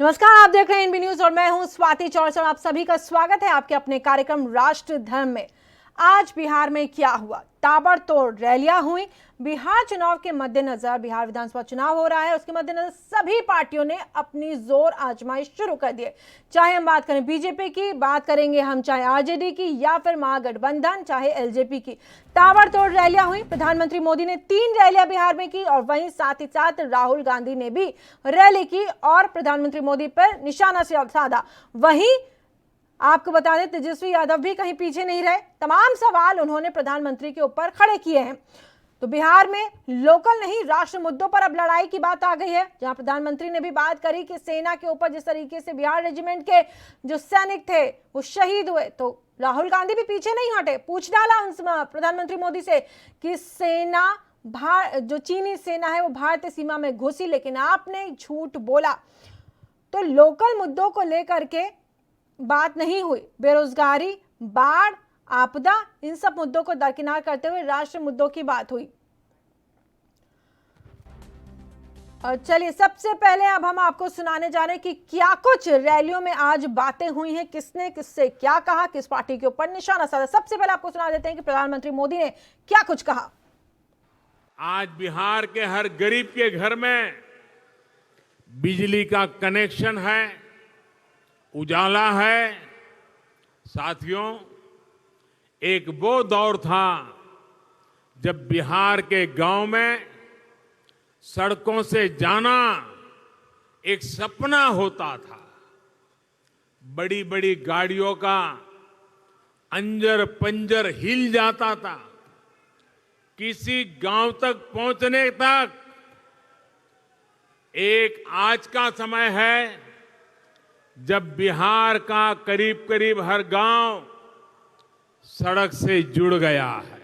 नमस्कार, आप देख रहे हैं एनबी न्यूज और मैं हूं स्वाति चौरसिया। आप सभी का स्वागत है आपके अपने कार्यक्रम राष्ट्र धर्म में। आज बिहार में क्या हुआ? ताबड़तोड़ रैलियां हुई। बिहार चुनाव के मद्देनजर, बिहार विधानसभा चुनाव हो रहा है, उसके मद्देनजर सभी पार्टियों ने अपनी जोर आजमाइश शुरू कर दी है। चाहे हम बात करें बीजेपी की, बात करेंगे हम चाहे आरजेडी की या फिर महागठबंधन, चाहे एलजेपी की। ताबड़तोड़ रैलियां हुई। प्रधानमंत्री मोदी ने 3 रैलियां बिहार में की और वहीं साथ ही साथ राहुल गांधी ने भी रैली की और प्रधानमंत्री मोदी पर निशाना साधा। वहीं आपको बता दें, तेजस्वी यादव भी कहीं पीछे नहीं रहे। तमाम सवाल उन्होंने प्रधानमंत्री के ऊपर खड़े किए हैं। तो बिहार में लोकल नहीं, राष्ट्र मुद्दों पर अब लड़ाई की बात आ गई है, जहां प्रधानमंत्री ने भी बात करी कि सेना के ऊपर जिस तरीके से बिहार रेजिमेंट के जो सैनिक थे वो शहीद हुए, तो राहुल गांधी भी पीछे नहीं हटे। पूछ डाला उन प्रधानमंत्री मोदी से कि सेना जो चीनी सेना है वो भारतीय सीमा में घुसी, लेकिन आपने झूठ बोला। तो लोकल मुद्दों को लेकर के बात नहीं हुई। बेरोजगारी, बाढ़, आपदा, इन सब मुद्दों को दरकिनार करते हुए राष्ट्र मुद्दों की बात हुई। और चलिए, सबसे पहले अब हम आपको सुनाने जा रहे हैं कि क्या कुछ रैलियों में आज बातें हुई हैं, किसने किससे क्या कहा, किस पार्टी के ऊपर निशाना साधा। सबसे पहले आपको सुना देते हैं कि प्रधानमंत्री मोदी ने क्या कुछ कहा। आज बिहार के हर गरीब के घर में बिजली का कनेक्शन है, उजाला है। साथियों, एक वो दौर था जब बिहार के गांव में सड़कों से जाना एक सपना होता था। बड़ी बड़ी गाड़ियों का अंजर पंजर हिल जाता था। किसी गांव तक पहुंचने तक एक आज का समय है जब बिहार का करीब करीब हर गांव सड़क से जुड़ गया है।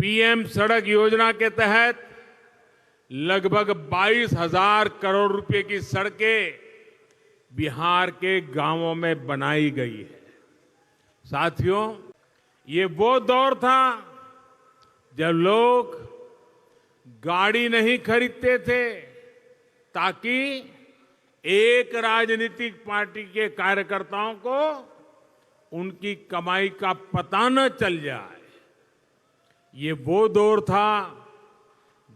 पीएम सड़क योजना के तहत लगभग 22,000 करोड़ रुपए की सड़कें बिहार के गांवों में बनाई गई है। साथियों, ये वो दौर था जब लोग गाड़ी नहीं खरीदते थे ताकि एक राजनीतिक पार्टी के कार्यकर्ताओं को उनकी कमाई का पता न चल जाए। ये वो दौर था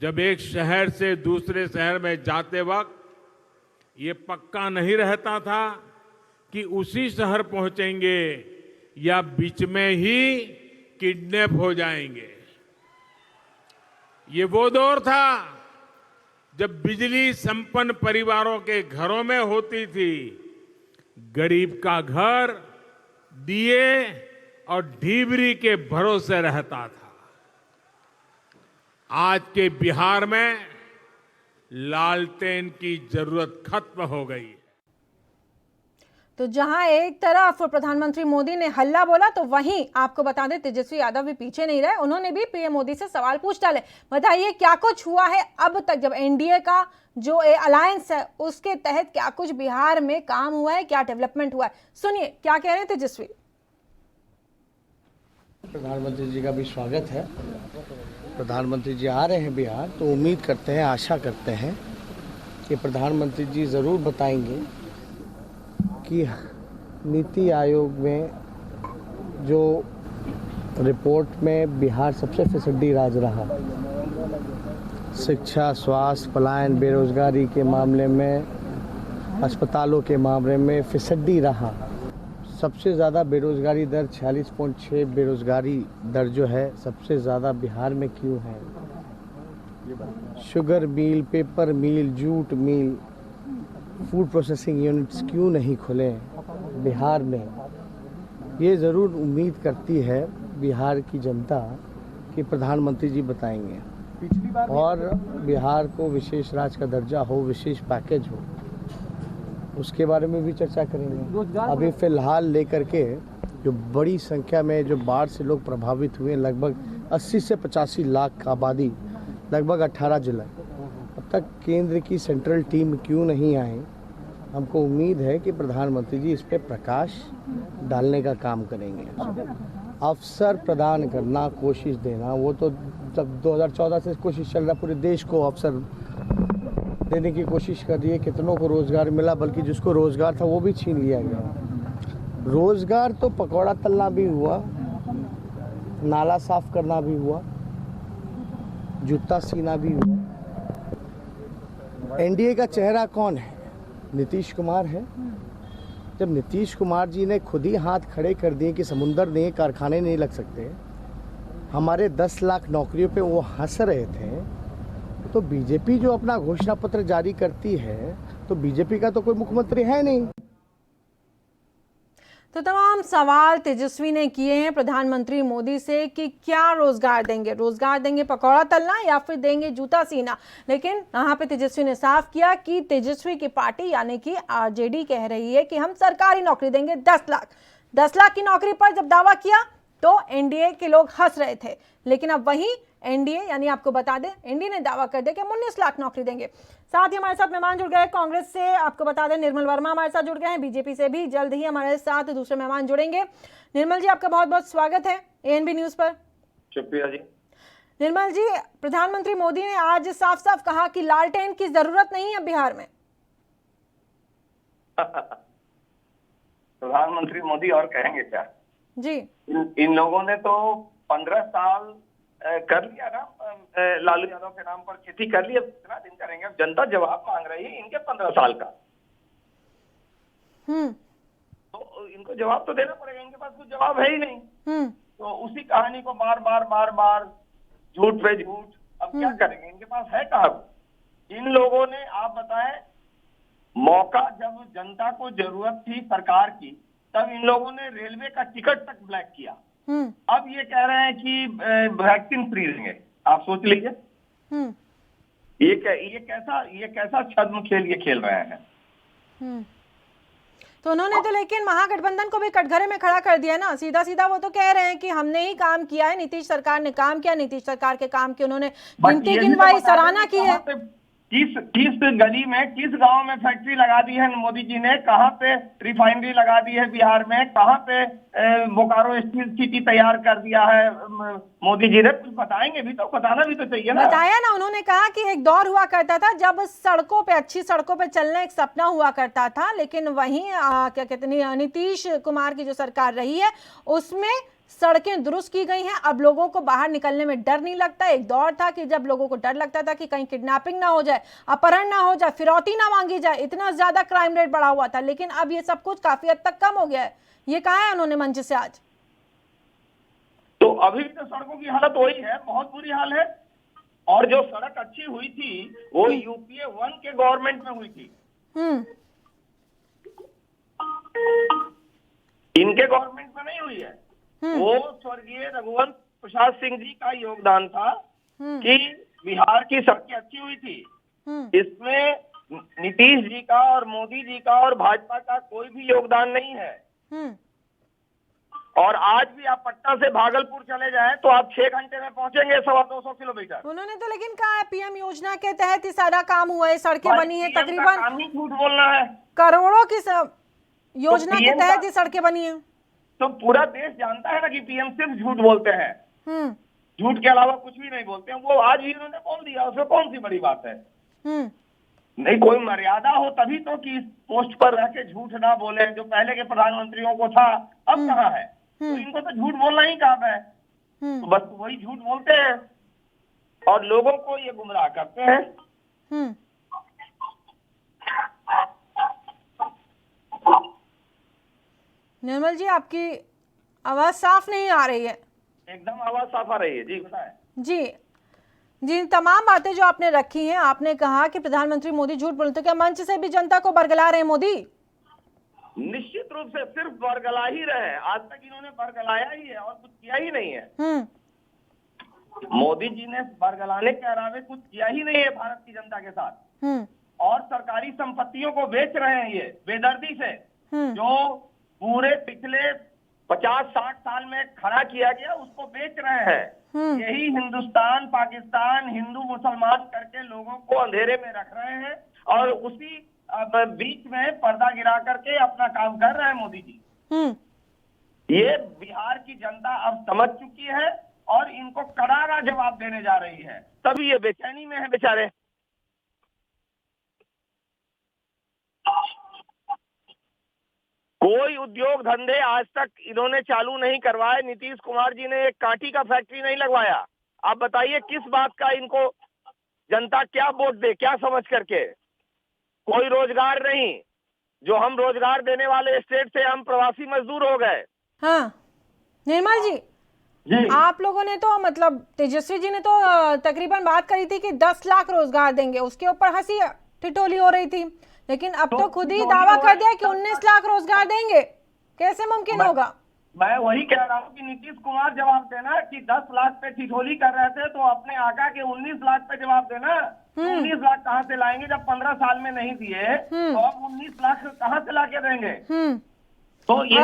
जब एक शहर से दूसरे शहर में जाते वक्त ये पक्का नहीं रहता था कि उसी शहर पहुंचेंगे या बीच में ही किडनैप हो जाएंगे। ये वो दौर था जब बिजली संपन्न परिवारों के घरों में होती थी। गरीब का घर दिए और ढीबरी के भरोसे रहता था। आज के बिहार में लालटेन की जरूरत खत्म हो गई। तो जहां एक तरफ प्रधानमंत्री मोदी ने हल्ला बोला, तो वहीं आपको बता दें तेजस्वी यादव भी पीछे नहीं रहे। उन्होंने भी पीएम मोदी से सवाल पूछ डाले। बताइए क्या कुछ हुआ है अब तक, जब एनडीए का जो अलायंस है उसके तहत क्या कुछ बिहार में काम हुआ है, क्या डेवलपमेंट हुआ है। सुनिए क्या कह रहे हैं तेजस्वी। प्रधानमंत्री जी का भी स्वागत है। प्रधानमंत्री जी आ रहे हैं बिहार, तो उम्मीद करते हैं, आशा करते हैं कि प्रधानमंत्री जी ज़रूर बताएंगे कि नीति आयोग में जो रिपोर्ट में बिहार सबसे फिसड्डी राज्य रहा, शिक्षा, स्वास्थ्य, पलायन, बेरोजगारी के मामले में, अस्पतालों के मामले में फिसड्डी रहा। सबसे ज़्यादा बेरोजगारी दर 46.6 बेरोजगारी दर जो है सबसे ज़्यादा बिहार में क्यों है? Sugar mill, paper mill, jute mill, food processing units क्यों नहीं खुले बिहार में? ये ज़रूर उम्मीद करती है बिहार की जनता कि प्रधानमंत्री जी बताएंगे और बिहार को विशेष राज्य का दर्जा हो, विशेष पैकेज हो, उसके बारे में भी चर्चा करेंगे। अभी फिलहाल लेकर के जो बड़ी संख्या में जो बाढ़ से लोग प्रभावित हुए, लगभग 80 से 85 लाख आबादी, लगभग 18 जिला, अब तक केंद्र की सेंट्रल टीम क्यों नहीं आई? हमको उम्मीद है कि प्रधानमंत्री जी इस पे प्रकाश डालने का काम करेंगे। अवसर प्रदान करना, कोशिश देना, वो तो जब 2014 से कोशिश चल रहा पूरे देश को अवसर देने की कोशिश कर रही है, कितनों को रोजगार मिला, बल्कि जिसको रोजगार था वो भी छीन लिया गया। रोजगार तो पकौड़ा तलना भी हुआ, नाला साफ करना भी हुआ, जूता सीना भी हुआ। एनडीए का चेहरा कौन है? नीतीश कुमार है। जब नीतीश कुमार जी ने खुद ही हाथ खड़े कर दिए कि समुंदर नहीं, कारखाने नहीं लग सकते, हमारे 10 लाख नौकरियों पे वो हंस रहे थे, तो बीजेपी जो अपना घोषणा पत्र जारी करती है, तो बीजेपी का तो कोई मुख्यमंत्री है नहीं। तो तमाम सवाल तेजस्वी ने किए हैं प्रधानमंत्री मोदी से कि क्या रोजगार देंगे पकौड़ा तलना या फिर देंगे जूता सीना। लेकिन यहाँ पे तेजस्वी ने साफ किया कि तेजस्वी की पार्टी यानी कि आरजेडी कह रही है कि हम सरकारी नौकरी देंगे 10 लाख की नौकरी पर जब दावा किया तो एनडीए के लोग हंस रहे थे, लेकिन अब वही एनडीए यानी आपको बता दें एनडीए ने दावा कर दिया कि हम 19 लाख नौकरी देंगे। साथ ही हमारे साथ मेहमान जुड़ गए कांग्रेस से, आपको बता दें निर्मल वर्मा हमारे साथ जुड़ गए हैं, बीजेपी से भी जल्द ही हमारे साथ दूसरे मेहमान जुड़ेंगे। निर्मल जी आपका बहुत बहुत स्वागत है एएनबी न्यूज पर। शुक्रिया जी। निर्मल जी, प्रधानमंत्री मोदी ने आज साफ साफ कहा कि लालटेन की जरूरत नहीं है बिहार में। प्रधानमंत्री मोदी और कहेंगे क्या जी? इन लोगों ने तो 15 साल कर लिया ना, लालू यादव के नाम पर चिट्ठी कर ली, अब कितना दिन करेंगे? अब जनता जवाब मांग रही है इनके 15 साल का। तो इनको जवाब तो देना पड़ेगा, इनके पास कुछ जवाब है ही नहीं। तो उसी कहानी को बार बार झूठ पे झूठ, अब क्या करेंगे? इनके पास है कहाँ? इन लोगों ने, आप बताएं, मौका जब जनता को जरूरत थी सरकार की, तब इन लोगों ने रेलवे का टिकट तक ब्लैक किया। अब ये कह रहे हैं कि वैक्सीन फ्री देंगे। आप सोच लीजिए ये कैसा छद्म खेल ये खेल रहे हैं। तो उन्होंने तो लेकिन महागठबंधन को भी कटघरे में खड़ा कर दिया ना, सीधा सीधा वो तो कह रहे हैं कि हमने ही काम किया है, नीतीश सरकार ने काम किया, नीतीश सरकार के काम की उन्होंने गिनती गिनवाई, सराहना की है। किस गली में, किस गांव में फैक्ट्री लगा दी है मोदी जी ने? कहाँ पे रिफाइनरी लगा दी है बिहार में? कहाँ पे बोकारो स्टील सिटी तैयार कर दिया है मोदी जी ने? कुछ बताएंगे भी तो, बताना भी तो चाहिए ना। बताया ना, उन्होंने कहा कि एक दौर हुआ करता था जब सड़कों पे, अच्छी सड़कों पे चलना एक सपना हुआ करता था, लेकिन वहीं क्या कहते हैं, नीतीश कुमार की जो सरकार रही है उसमें सड़कें दुरुस्त की गई हैं। अब लोगों को बाहर निकलने में डर नहीं लगता। एक दौर था कि जब लोगों को डर लगता था कि कहीं किडनैपिंग ना हो जाए, अपहरण ना हो जाए, फिरौती ना मांगी जाए, इतना ज्यादा क्राइम रेट बढ़ा हुआ था। लेकिन अब ये सब कुछ काफी हद तक कम हो गया है, ये कहा है उन्होंने मंच से आज। तो अभी भी तो सड़कों की हालत वही है, बहुत बुरी हाल है। और जो सड़क अच्छी हुई थी वो यूपीए 1 के गवर्नमेंट में हुई थी, इनके गवर्नमेंट में नहीं हुई है। वो स्वर्गीय रघुवंश प्रसाद सिंह जी का योगदान था कि बिहार की सड़कें अच्छी हुई थी। इसमें नीतीश जी का और मोदी जी का और भाजपा का कोई भी योगदान नहीं है। और आज भी आप पटना से भागलपुर चले जाएं तो आप 6 घंटे में पहुंचेंगे 250 किलोमीटर। उन्होंने तो लेकिन कहा है पीएम योजना के तहत ही सारा काम हुआ है, सड़कें बनी है, तकरीबन काम ही झूठ बोलना है। करोड़ों की योजना के तहत ही सड़कें बनी है। तो पूरा देश जानता है ना कि पीएम सिर्फ झूठ बोलते हैं, झूठ के अलावा कुछ भी नहीं बोलते हैं। वो आज ही उन्होंने बोल दिया, उसमें कौन सी बड़ी बात है? नहीं, कोई मर्यादा हो तभी तो कि इस पोस्ट पर रह के झूठ ना बोले, जो पहले के प्रधानमंत्रियों को था, अब कहाँ है? तो इनको तो झूठ बोलना ही काम है। तो बस वही झूठ बोलते हैं और लोगों को ये गुमराह करते हैं। निर्मल जी, आपकी आवाज साफ नहीं आ रही है। एकदम आवाज साफ आ रही है जी, बताएं। जी, जिन तमाम बातें जो आपने रखी हैं, आपने कहा कि प्रधानमंत्री मोदी झूठ बोलते, क्या मंच से भी जनता को बरगला रहे हैं मोदी? निश्चित रूप से सिर्फ बरगला ही रहे। आज तक इन्होंने बरगलाया ही है और कुछ किया ही नहीं है। मोदी जी ने बरगलाने के अलावा कुछ किया ही नहीं है भारत की जनता के साथ। और सरकारी संपत्तियों को बेच रहे हैं ये बेदर्दी से, जो पूरे पिछले 50-60 साल में खड़ा किया गया उसको बेच रहे हैं। यही हिंदुस्तान पाकिस्तान हिंदू मुसलमान करके लोगों को अंधेरे में रख रहे हैं और उसी बीच में पर्दा गिरा करके अपना काम कर रहे हैं मोदी जी। ये बिहार की जनता अब समझ चुकी है और इनको करारा जवाब देने जा रही है, तभी ये बेचैनी में है बेचारे। कोई उद्योग धंधे आज तक इन्होंने चालू नहीं करवाए। नीतीश कुमार जी ने एक कांटी का फैक्ट्री नहीं लगवाया। आप बताइए किस बात का इनको जनता क्या वोट दे, क्या समझ करके? कोई रोजगार नहीं। जो हम रोजगार देने वाले स्टेट से हम प्रवासी मजदूर हो गए। हाँ निर्मल जी, आप लोगों ने तो मतलब तेजस्वी जी ने तो तकरीबन बात करी थी कि 10 लाख रोजगार देंगे, उसके ऊपर हंसी ठिठोली हो रही थी, लेकिन अब तो खुद ही दावा कर दिया कि 19 लाख रोजगार देंगे। कैसे मुमकिन होगा? मैं वही कह रहा हूँ कि नीतीश कुमार जवाब देना कि 10 लाख पे ठिठोली कर रहे थे तो अपने आका के 19 लाख पे जवाब देना। 19 लाख कहाँ से लाएंगे जब 15 साल में नहीं दिए, तो अब 19 लाख कहाँ से लाके देंगे? तो ये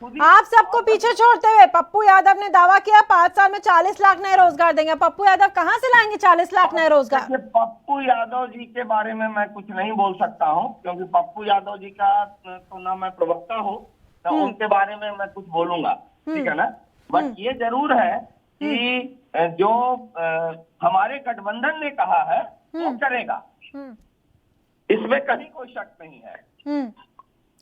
आप सबको पीछे छोड़ते हुए पप्पू यादव ने दावा किया 5 साल में 40 लाख नए रोजगार देंगे। पप्पू यादव कहाँ से लाएंगे 40 लाख नए रोजगार? पप्पू यादव जी के बारे में मैं कुछ नहीं बोल सकता हूँ, क्योंकि पप्पू यादव जी का तो ना मैं प्रवक्ता हूँ ना उनके बारे में मैं कुछ बोलूंगा, ठीक है ना। बट ये जरूर है कि जो हमारे गठबंधन ने कहा है वो करेगा, इसमें कहीं कोई शक नहीं है।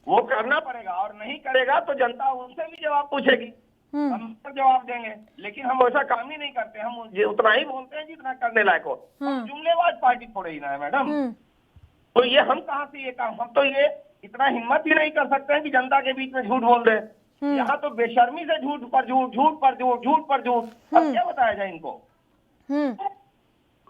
वो करना पड़ेगा, और नहीं करेगा तो जनता उनसे भी जवाब पूछेगी, हम तो जवाब देंगे। लेकिन हम वैसा काम ही नहीं करते, हम उतना ही बोलते हैं जितना करने लायक हो। हम जुमलेबाज पार्टी थोड़े ही ना है मैडम। तो ये हम कहाँ से ये काम, हम तो ये इतना हिम्मत ही नहीं कर सकते हैं कि जनता के बीच में झूठ बोल दे। यहाँ तो बेशर्मी से झूठ पर झूठ, झूठ पर झूठ, झूठ पर झूठ, अब क्या बताया जाए इनको?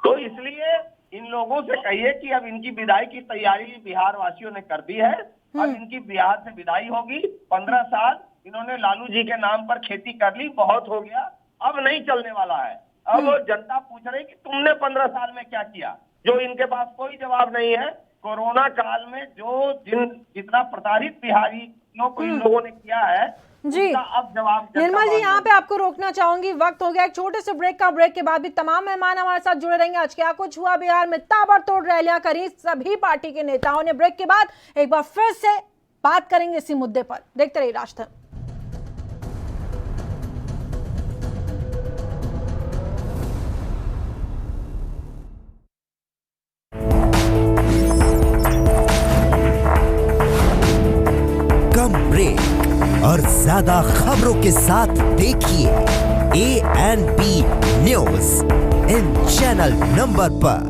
तो इसलिए इन लोगों से कहिए कि अब इनकी विदाई की तैयारी बिहार वासियों ने कर दी है। अब इनकी बिहार से विदाई होगी। 15 साल इन्होंने लालू जी के नाम पर खेती कर ली, बहुत हो गया, अब नहीं चलने वाला है। अब जनता पूछ रही कि तुमने 15 साल में क्या किया, जो इनके पास कोई जवाब नहीं है। कोरोना काल में जो जितना प्रताड़ित बिहारियों को इन लोगों ने किया है जी, अब जवाब। निर्मल जी यहाँ पे आपको रोकना चाहूंगी, वक्त हो गया एक छोटे से ब्रेक का। ब्रेक के बाद भी तमाम मेहमान हमारे साथ जुड़े रहेंगे। आज क्या कुछ हुआ बिहार में, ताबड़तोड़ रैलियां करी सभी पार्टी के नेताओं ने। ब्रेक के बाद एक बार फिर से बात करेंगे इसी मुद्दे पर। देखते रहिए राजधर्म। कम ब्रेक और ज्यादा खबरों के साथ देखिए ANP news in channel number पर।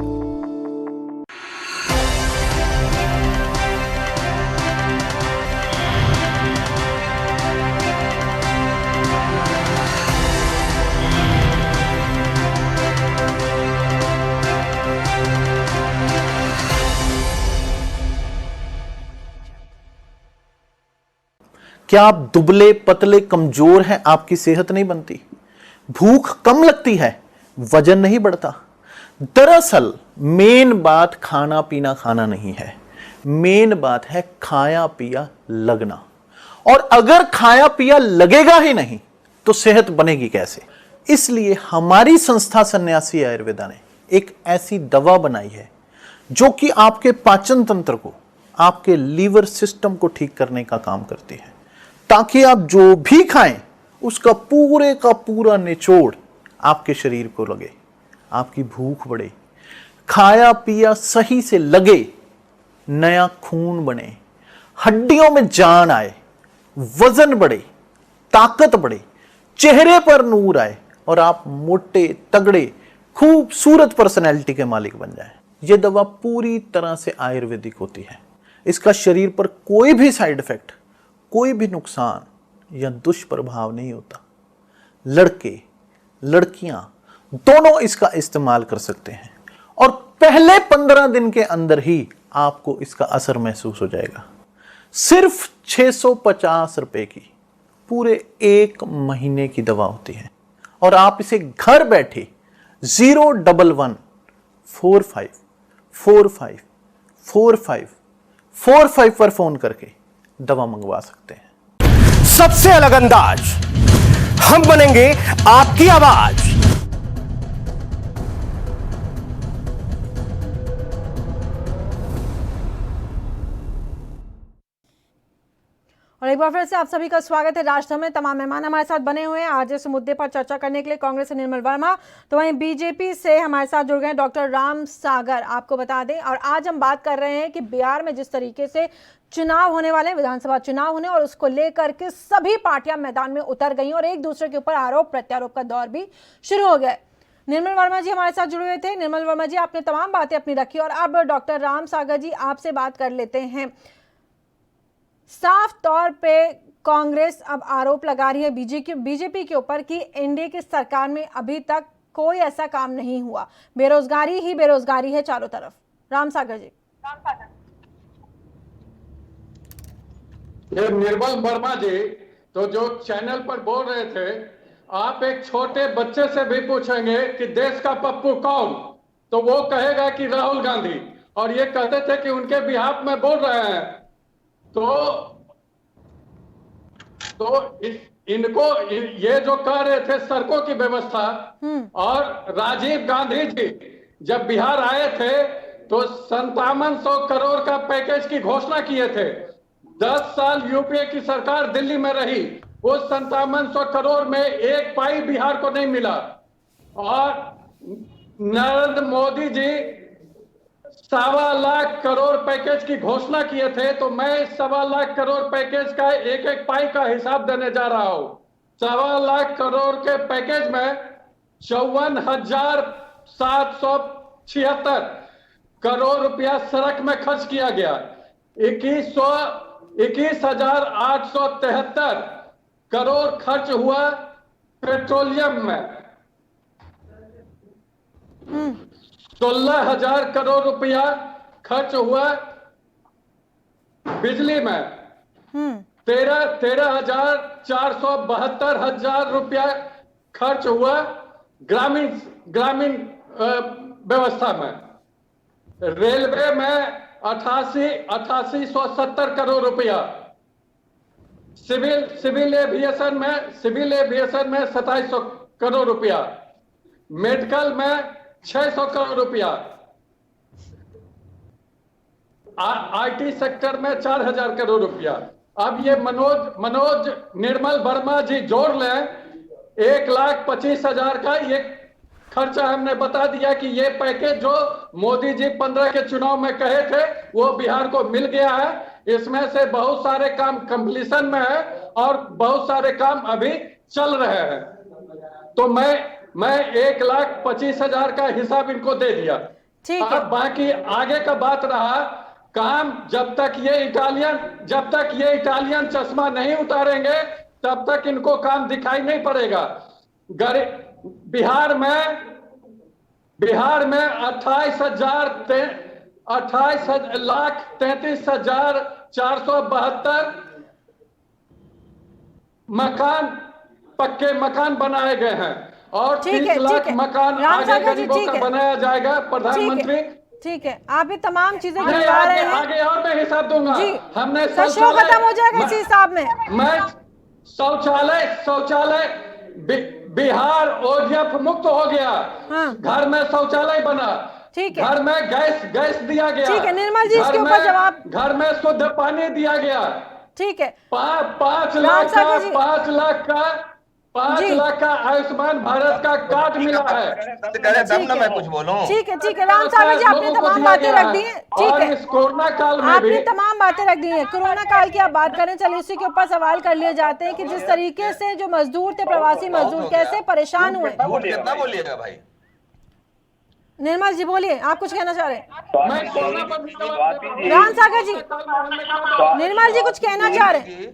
क्या आप दुबले पतले कमजोर हैं, आपकी सेहत नहीं बनती, भूख कम लगती है, वजन नहीं बढ़ता? दरअसल मेन बात खाना पीना खाना नहीं है, मेन बात है खाया पिया लगना। और अगर खाया पिया लगेगा ही नहीं तो सेहत बनेगी कैसे? इसलिए हमारी संस्था सन्यासी आयुर्वेदा ने एक ऐसी दवा बनाई है जो कि आपके पाचन तंत्र को, आपके लीवर सिस्टम को ठीक करने का काम करती है, ताकि आप जो भी खाएं उसका पूरे का पूरा निचोड़ आपके शरीर को लगे, आपकी भूख बढ़े, खाया पिया सही से लगे, नया खून बने, हड्डियों में जान आए, वजन बढ़े, ताकत बढ़े, चेहरे पर नूर आए और आप मोटे तगड़े खूबसूरत पर्सनैलिटी के मालिक बन जाएं। यह दवा पूरी तरह से आयुर्वेदिक होती है। इसका शरीर पर कोई भी साइड इफेक्ट, कोई भी नुकसान या दुष्प्रभाव नहीं होता। लड़के लड़कियां दोनों इसका इस्तेमाल कर सकते हैं और पहले 15 दिन के अंदर ही आपको इसका असर महसूस हो जाएगा। सिर्फ 650 रुपए की पूरे 1 महीने की दवा होती है और आप इसे घर बैठे 01145454545 पर फोन करके दवा मंगवा सकते हैं। सबसे अलग अंदाज, हम बनेंगे आपकी आवाज। और एक बार फिर से आप सभी का स्वागत है राजधर्म में। तमाम मेहमान हमारे साथ बने हुए हैं आज इस मुद्दे पर चर्चा करने के लिए। कांग्रेस से निर्मल वर्मा, तो वहीं बीजेपी से हमारे साथ जुड़ गए डॉक्टर राम सागर। आपको बता दें, और आज हम बात कर रहे हैं कि बिहार में जिस तरीके से चुनाव होने वाले हैं, विधानसभा चुनाव होने, और उसको लेकर के सभी पार्टियां मैदान में उतर गई और एक दूसरे के ऊपर आरोप प्रत्यारोप का दौर भी शुरू हो गया। निर्मल वर्मा जी हमारे साथ जुड़े हुए थे। निर्मल वर्मा जी, आपने तमाम बातें अपनी रखी और अब डॉक्टर राम सागर जी आपसे बात कर लेते हैं। साफ तौर पे कांग्रेस अब आरोप लगा रही है बीजेपी के ऊपर कि एनडीए की सरकार में अभी तक कोई ऐसा काम नहीं हुआ, बेरोजगारी ही बेरोजगारी है चारों तरफ। राम सागर जी। ये निर्मल वर्मा जी तो जो चैनल पर बोल रहे थे, आप एक छोटे बच्चे से भी पूछेंगे कि देश का पप्पू कौन, तो वो कहेगा कि राहुल गांधी, और ये कहते थे कि उनके बिहाफ में बोल रहे हैं। तो इनको ये जो कह रहे थे सड़कों की व्यवस्था, और राजीव गांधी जी जब बिहार आए थे तो 5700 करोड़ का पैकेज की घोषणा किए थे। 10 साल यूपीए की सरकार दिल्ली में रही, उस 5700 करोड़ में एक पाई बिहार को नहीं मिला। और नरेंद्र मोदी जी 1.25 लाख करोड़ पैकेज की घोषणा किए थे, तो मैं 1.25 लाख करोड़ पैकेज का एक एक पाई का हिसाब देने जा रहा हूं। 1.25 लाख करोड़ के पैकेज में 54,776 करोड़ रुपया सड़क में खर्च किया गया। 21,873 करोड़ खर्च हुआ पेट्रोलियम में। 16,000 करोड़ रुपया खर्च हुआ बिजली में। 13,472 रुपया खर्च हुआ ग्रामीण व्यवस्था में। रेलवे में 88,870 करोड़ रुपया। सिविल एविएशन में 2700 करोड़ रुपया। मेडिकल में 600 करोड़ रुपया। आईटी सेक्टर में 4,000 करोड़ रुपया। अब ये मनोज निर्मल वर्मा जी जोड़ लें, 1,25,000 का ये खर्चा हमने बता दिया कि ये पैकेज जो मोदी जी 15 के चुनाव में कहे थे वो बिहार को मिल गया है। इसमें से बहुत सारे काम कंप्लीशन में है और बहुत सारे काम अभी चल रहे हैं। तो मैं 1,25,000 का हिसाब इनको दे दिया। ठीक है। बाकी आगे का बात रहा काम, जब तक ये इटालियन चश्मा नहीं उतारेंगे तब तक इनको काम दिखाई नहीं पड़ेगा। बिहार में 28,33,472 पक्के मकान बनाए गए हैं और 30 लाख मकान आगे गरीबों का बनाया जाएगा। प्रधानमंत्री ठीक है, आप ये तमाम चीजें गिनवा रहे हैं। आगे और मैं हिसाब दूंगा। हमने शो खत्म हो जाएगा इस हिसाब में। मैं शौचालय बिहार ओडीएफ मुक्त हो गया। घर में शौचालय बना। ठीक है। घर में गैस दिया गया। ठीक है निर्मल जी, इसके ऊपर जवाब। घर में शुद्ध पानी दिया गया। ठीक है। 5 लाख का आयुष्मान भारत का कार्ड मिला है। तब ना मैं कुछ बोलूं। ठीक है राम सागर जी, आपने तमाम बातें रख दी हैं। ठीक है, इस कोरोना काल में आपने तमाम बातें रख दी हैं। कोरोना काल की आप बात करें, चलिए उसी के ऊपर सवाल कर लिए जाते हैं कि जिस तरीके से जो मजदूर थे, प्रवासी मजदूर, कैसे परेशान हुए। कितना बोलिएगा भाई? निर्मल जी बोलिए, आप कुछ कहना चाह रहे हैं? स्वाति राम सागर जी, निर्मल जी कुछ कहना चाह रहे हैं?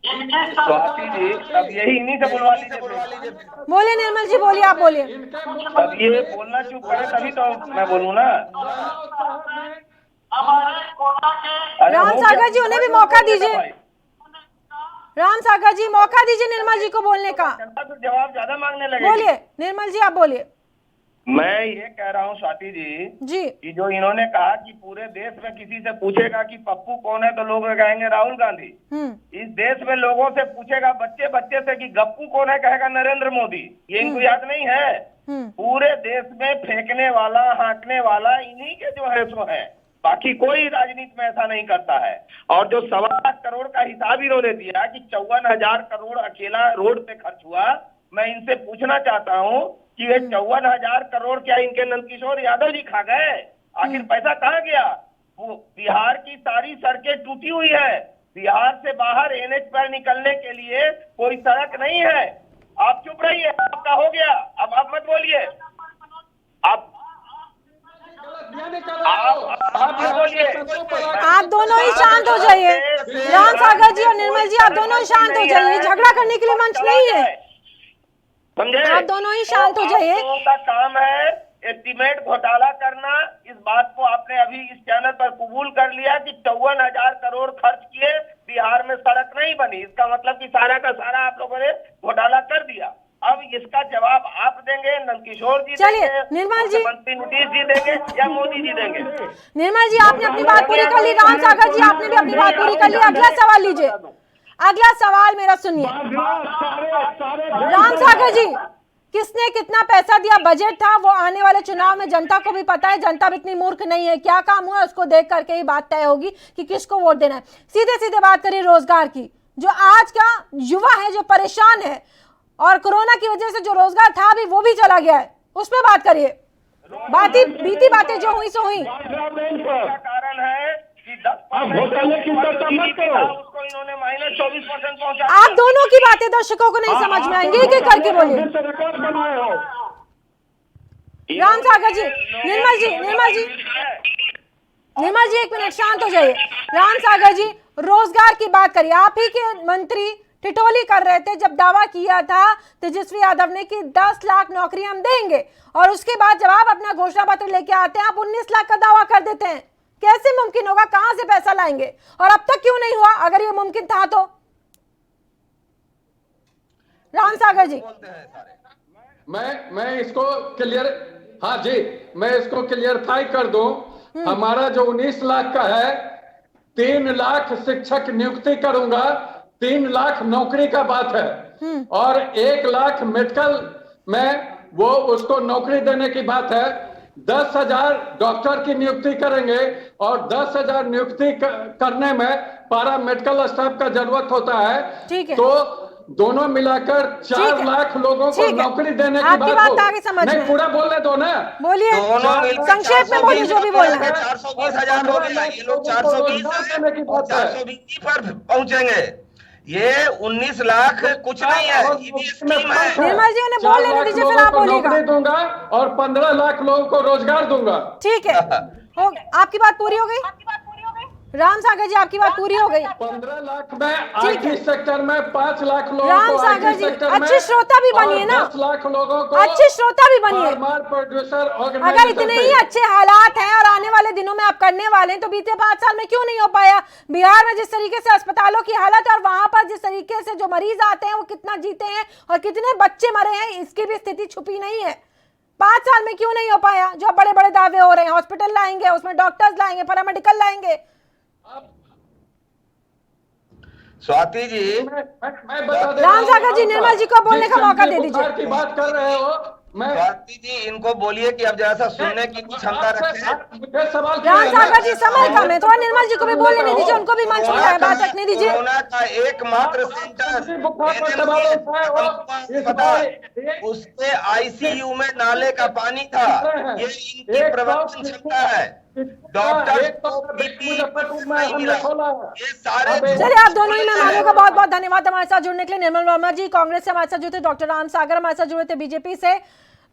स्वाति जी, अब यही इन्हीं से बुलवा लीजिए। बोलिए निर्मल जी, बोलिए, आप बोलिए। अब ये बोलना चुप करे तभी तो मैं बोलूँ ना। राम सागर जी, उन्हें भी मौका दीजिए। राम सागर जी, मौका दीजिए निर्मल जी को बोलने का। तो जवाब ज्यादा मांगने लगे। बोलिए निर्मल जी, आप बोलिए। मैं ये कह रहा हूँ स्वाति जी कि जो इन्होंने कहा कि पूरे देश में किसी से पूछेगा कि पप्पू कौन है तो लोग कहेंगे राहुल गांधी। इस देश में लोगों से पूछेगा बच्चे से कि गप्पू कौन है, कहेगा नरेंद्र मोदी। ये इनको याद नहीं है। पूरे देश में फेंकने वाला, हाँकने वाला इन्हीं के जो है सो है। बाकी कोई राजनीति में ऐसा नहीं करता है। और जो 1.25 लाख करोड़ का हिसाब इन्होंने दिया कि 54,000 करोड़ अकेला रोड पे खर्च हुआ, मैं इनसे पूछना चाहता हूं कि ये 54,000 करोड़ क्या इनके नंदकिशोर यादव जी खा गए? आखिर पैसा कहाँ गया? वो बिहार की सारी सड़कें टूटी हुई है, बिहार से बाहर एनएच पर निकलने के लिए कोई सड़क नहीं है। आप चुप रहिए, आपका हो गया, अब आप मत बोलिए। आप बोलिए। आप दोनों ही शांत हो जाइए। राम सागर जी और निर्मल जी, आप दोनों ही शांत हो जाइए। झगड़ा करने के लिए मंच नहीं है, समझे? आप दोनों ही शांत हो जाइए। तो का काम है एस्टीमेट घोटाला करना। इस बात को आपने अभी इस चैनल पर कबूल कर लिया कि 54,000 करोड़ खर्च किए, बिहार में सड़क नहीं बनी। इसका मतलब कि सारा का सारा आप लोगों ने घोटाला कर दिया। अब इसका जवाब आप देंगे, नंदकिशोर जी चलिए, देंगे, निर्मल जी, मंत्री नीतीश जी देंगे या मोदी जी देंगे? निर्मल जी आपने अपनी बात पूरी कर ली, राम सागर जी आपने भी अपनी बात पूरी कर ली। अगला सवाल लीजिए, अगला सवाल मेरा सुनिए। राम सागर जी, किसने कितना पैसा दिया, बजट था, वो आने वाले चुनाव में जनता को भी पता है। जनता भी इतनी मूर्ख नहीं है, क्या काम हुआ उसको देख करके ही बात तय होगी कि किसको वोट देना है। सीधे सीधे बात करिए रोजगार की। जो आज का युवा है जो परेशान है और कोरोना की वजह से जो रोजगार था भी वो भी चला गया है, उस पर बात करिए। बीती बातें जो हुई सो हुई। कारण है कि 10% उसको इन्होंने -24% पहुंचा। आप दोनों की बातें दर्शकों को नहीं समझ में आएंगे, एक-एक करके बोलिए। राम सागर जी, निर्मल जी, एक मिनट शांत हो जाइए। राम सागर जी, रोजगार की बात करिए। आप ही के मंत्री ठिठोली कर रहे थे जब दावा किया था तेजस्वी यादव ने कि 10 लाख नौकरी हम देंगे, और उसके बाद जब आप अपना घोषणा पत्र लेके आते हैं आप 19 लाख का दावा कर देते हैं। कैसे मुमकिन होगा, कहां से पैसा लाएंगे, और अब तक क्यों नहीं हुआ अगर ये मुमकिन था तो? राम सागर जी, मैं इसको क्लियर, हाँ जी, मैं इसको क्लियरफाई कर दूं। हमारा जो 19 लाख का है, 3 लाख शिक्षक नियुक्ति करूंगा, 3 लाख नौकरी का बात है, और 1 लाख मेडिकल में वो उसको नौकरी देने की बात है। 10,000 डॉक्टर की नियुक्ति करेंगे, और 10,000 नियुक्ति करने में पैरा मेडिकल स्टाफ का जरूरत होता है। ठीक है, तो दोनों मिलाकर 4 लाख लोगों को नौकरी देने की बात आगे समझ नहीं, पूरा बोलने दो ना, बोलिए, संक्षेप में बोलिए जो भी बोलना है। 420,000 लोग हैं, ये लोग 420 पर पहुंचेंगे। ये 19 लाख कुछ नहीं है, ये भी स्कीम है। निर्मल जी उन्हें बोल लेने दीजिए, फिर आप बोलिएगा। नौकरी दूंगा और 15 लाख लोगों को रोजगार दूंगा। ठीक है, आपकी बात पूरी हो गई। राम सागर जी, आपकी बात पूरी हो गई। 15 लाख में आईटी सेक्टर में 5 लाख लोगों राम को सागर जी, सेक्टर अच्छे श्रोता भी बनिए ना, 10 लाख लोगों को अच्छे श्रोता भी बनिए। प्रोड्यूसर अगर इतने ही अच्छे हालात हैं और आने वाले दिनों में आप करने वाले हैं, तो बीते 5 साल में क्यों नहीं हो पाया? बिहार में जिस तरीके से अस्पतालों की हालत है और वहां पर जिस तरीके से जो मरीज आते हैं वो कितना जीते हैं और कितने बच्चे मरे हैं, इसकी भी स्थिति छुपी नहीं है। 5 साल में क्यों नहीं हो पाया? जो बड़े बड़े दावे हो रहे हैं, हॉस्पिटल लाएंगे, उसमें डॉक्टर्स लाएंगे, पैरामेडिकल लाएंगे। स्वाति जी, मैं बता दे राम सागर जी, निर्मल जी को बोलने का मौका दे दीजिए। की बात कर रहे हो, स्वाति जी इनको बोलिए कि अब जरा सा सुनने की क्षमता रखें। सवाल राम सागर जी, समय कम है, थोड़ा निर्मल जी को भी बोल लेने दीजिए, उनको भी मंच में बात रखने दीजिए। कोरोना का एकमात्र सेंटर उसके आईसीयू में नाले का पानी था। ये इनकी प्रबंधन क्षमता है। डॉक्टर ये सारे। चलिए, आप दोनों ही मेहमानों का बहुत बहुत धन्यवाद हमारे साथ जुड़ने के लिए। निर्मल वर्मा जी कांग्रेस से हमारे साथ जुड़े थे, डॉक्टर राम सागर हमारे साथ जुड़े थे बीजेपी से।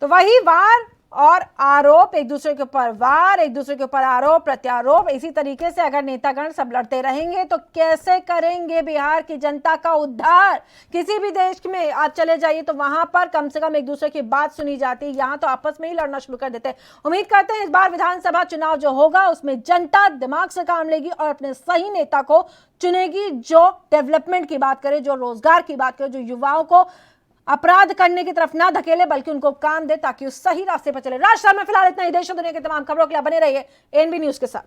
तो वही वार और आरोप, एक दूसरे के ऊपर वार, एक दूसरे के ऊपर आरोप प्रत्यारोप, इसी तरीके से अगर नेतागण सब लड़ते रहेंगे तो कैसे करेंगे बिहार की जनता का उद्धार? किसी भी देश में आप चले जाइए तो वहां पर कम से कम एक दूसरे की बात सुनी जाती है, यहाँ तो आपस में ही लड़ना शुरू कर देते हैं। उम्मीद करते हैं इस बार विधानसभा चुनाव जो होगा उसमें जनता दिमाग से काम लेगी और अपने सही नेता को चुनेगी, जो डेवलपमेंट की बात करे, जो रोजगार की बात करे, जो युवाओं को अपराध करने की तरफ ना धकेले बल्कि उनको काम दे ताकि उस सही रास्ते पर चले। राष्ट्र में फिलहाल इतना ही। देश और दुनिया की तमाम खबरों के लिए बने रहिए एएनबी न्यूज के साथ।